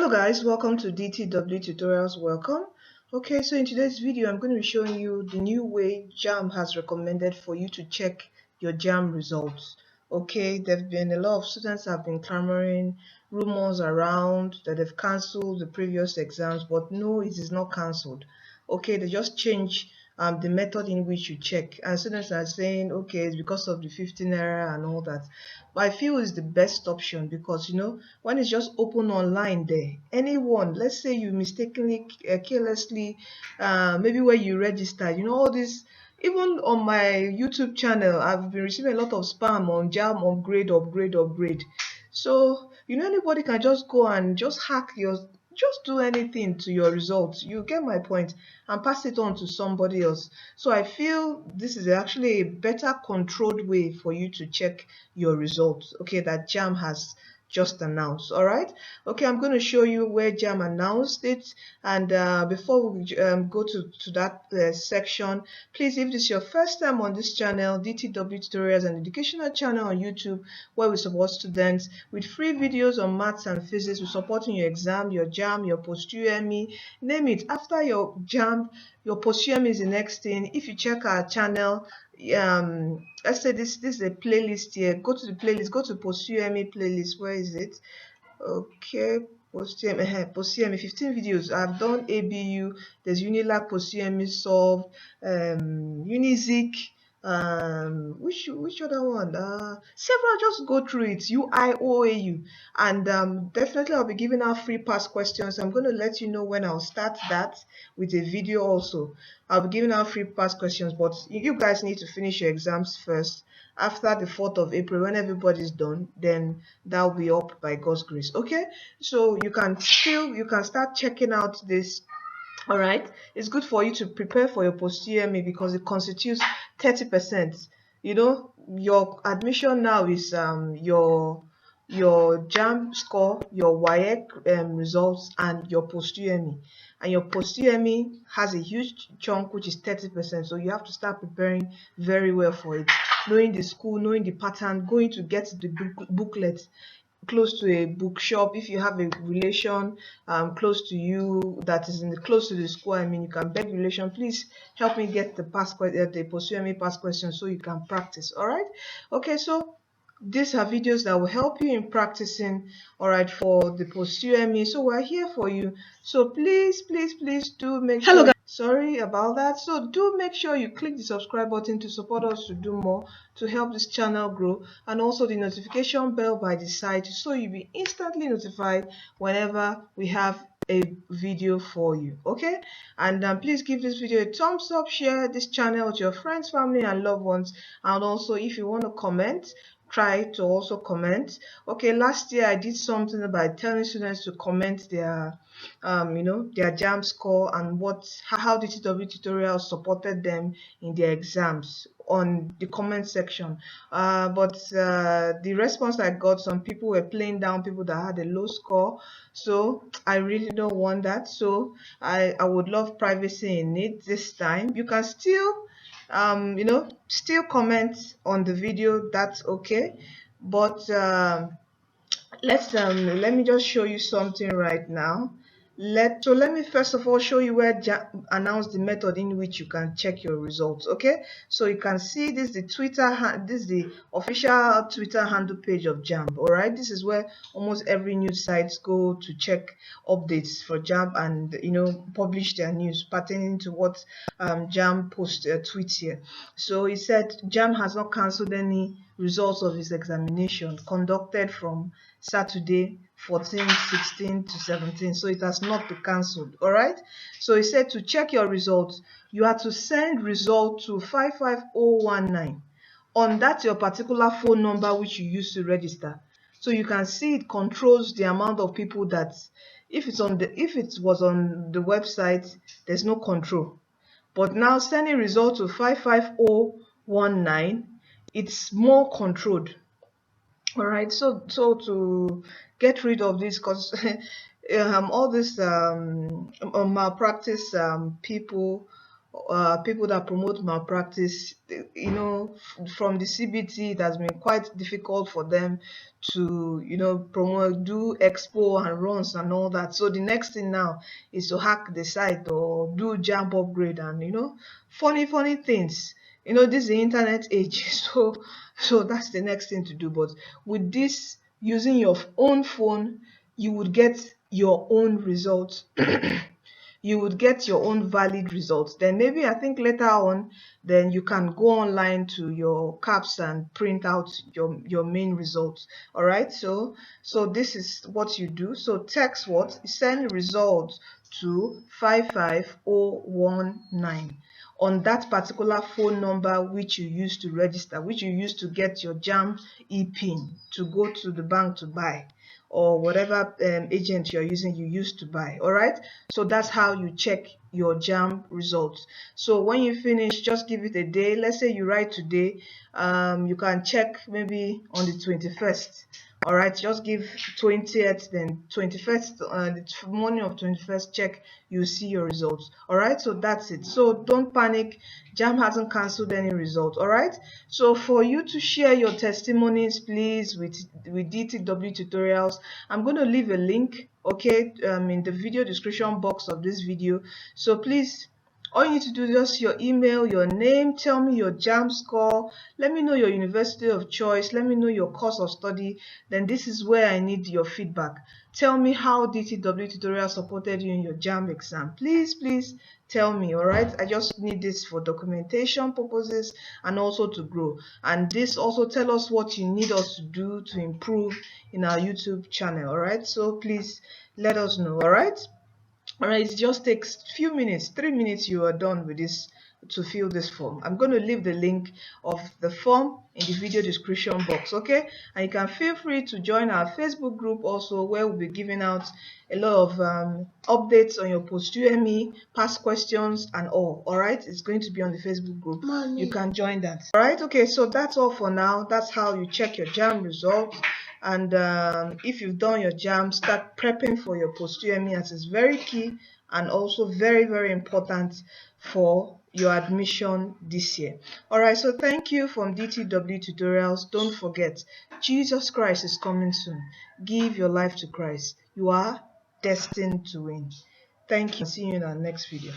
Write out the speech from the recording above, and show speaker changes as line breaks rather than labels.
Hello guys, welcome to DTW Tutorials. Welcome. Okay, so in today's video I'm going to be showing you the new way JAMB has recommended for you to check your JAMB results. Okay, there have been a lot of students have been clamoring, rumors around that they've cancelled the previous exams, but no, it is not cancelled. Okay, they just change the method in which you check, and students are saying okay, it's because of the 15 error and all that, but I feel it's the best option because when it's just open online there, anyone, let's say you mistakenly carelessly maybe where you registered, all this, even on my YouTube channel I've been receiving a lot of spam on JAMB upgrade. So anybody can just go and just hack your, just do anything to your results, you get my point, and pass it on to somebody else. So I feel this is actually a better controlled way for you to check your results, okay, that JAMB has just announced. All right, okay, I'm going to show you where JAMB announced it, and before we go to that section, please, if this is your first time on this channel, DTW Tutorials, an educational channel on YouTube where we support students with free videos on maths and physics. We're supporting your exam, your JAMB, your post-UME, name it. After your JAMB, your post-UME is the next thing. If you check our channel, let's say this is a playlist here. Go to the playlist, go to post-UME playlist. Where is it? Okay, post-UME 15 videos. I've done ABU, there's Unilag, post-UME solved, Unizik, which other one, several. Just go through it, UIOAU, and definitely I'll be giving out free past questions. I'm going to let you know when I'll start that with a video. Also, I'll be giving out free past questions, but you guys need to finish your exams first. After the 4th of April, when everybody's done, then that'll be up by God's grace. Okay, so you can start checking out this. All right, it's good for you to prepare for your post-UME because it constitutes 30%. Your admission now is your JAMB score, your WAEC results, and your post-UME. And your post-UME has a huge chunk, which is 30%. So you have to start preparing very well for it, knowing the school, knowing the pattern, going to get the booklet close to a bookshop. If you have a relation close to you that is close to the school, you can beg relation, please help me get the post-UME past question so you can practice. All right, okay, so these are videos that will help you in practicing, all right, for the post-UME. So we're here for you, so please do make sure. Hello guys, sorry about that. So do make sure you click the subscribe button to support us to do more, to help this channel grow, and also the notification bell by the side so you'll be instantly notified whenever we have a video for you. Okay, and please give this video a thumbs up, share this channel with your friends, family, and loved ones, and also if you want to comment, try to also comment. Okay, last year I did something by telling students to comment their their JAMB score and how DTW Tutorials supported them in their exams on the comment section, but the response I got, some people were playing down people that had a low score, so I really don't want that. So I would love privacy in it this time. You can still still comment on the video, that's okay, but let me just show you something right now. Let me first of all show you where JAMB announced the method in which you can check your results. Okay, so you can see this is the official Twitter handle page of JAMB. All right, this is where almost every news sites go to check updates for JAMB and publish their news pertaining to what JAMB post tweets here. So he said JAMB has not cancelled any results of his examination conducted from Saturday 14, 16 to 17, so it has not been cancelled. All right, so he said to check your results you have to send result to 55019 on that your particular phone number which you use to register. So you can see it controls the amount of people that, if it was on the website, there's no control, but now sending result to 55019, it's more controlled. All right, so to get rid of this, because all this malpractice people people that promote malpractice, you know, from the CBT, it has been quite difficult for them to, you know, promote, do expo and runs and all that. So the next thing now is to hack the site or do JAMB upgrade and, you know, funny things. You know, this is the internet age, so that's the next thing to do. But with this, using your own phone, you would get your own results. You would get your own valid results. Then maybe I think later on, then you can go online to your caps and print out your main results. All right, so this is what you do. So text what? Send results to 55019 on that particular phone number which you use to register, which you use to get your JAMB e-pin to go to the bank to buy, or whatever agent you're using you used to buy. All right, so that's how you check your JAMB results. So when you finish, just give it a day. Let's say you write today, you can check maybe on the 21st. All right, just give 20th, then 21st, the morning of 21st, check, you see your results. All right, so that's it. So don't panic, JAMB hasn't cancelled any result. All right, so for you to share your testimonies, please, with DTW tutorials, I'm going to leave a link, okay, in the video description box of this video. So please, all you need to do is just your email, your name, tell me your JAMB score, let me know your university of choice, let me know your course of study. Then this is where I need your feedback. Tell me how DTW tutorial supported you in your JAMB exam. Please tell me. All right, I just need this for documentation purposes and also to grow. And this also tell us what you need us to do to improve in our YouTube channel. All right, so please let us know. All right. All right, it just takes few minutes, 3 minutes, you are done with this, to fill this form. I'm going to leave the link of the form in the video description box, okay? And you can feel free to join our Facebook group also, where we'll be giving out a lot of updates on your post-UME, past questions and all right? It's going to be on the Facebook group. Mommy. You can join that. All right, okay, so that's all for now. That's how you check your JAMB results. And if you've done your JAMB, start prepping for your post-UME, as it's very key and also very important for your admission this year. All right, so thank you from DTW tutorials. Don't forget, Jesus Christ is coming soon. Give your life to Christ. You are destined to win. Thank you. See you in our next video.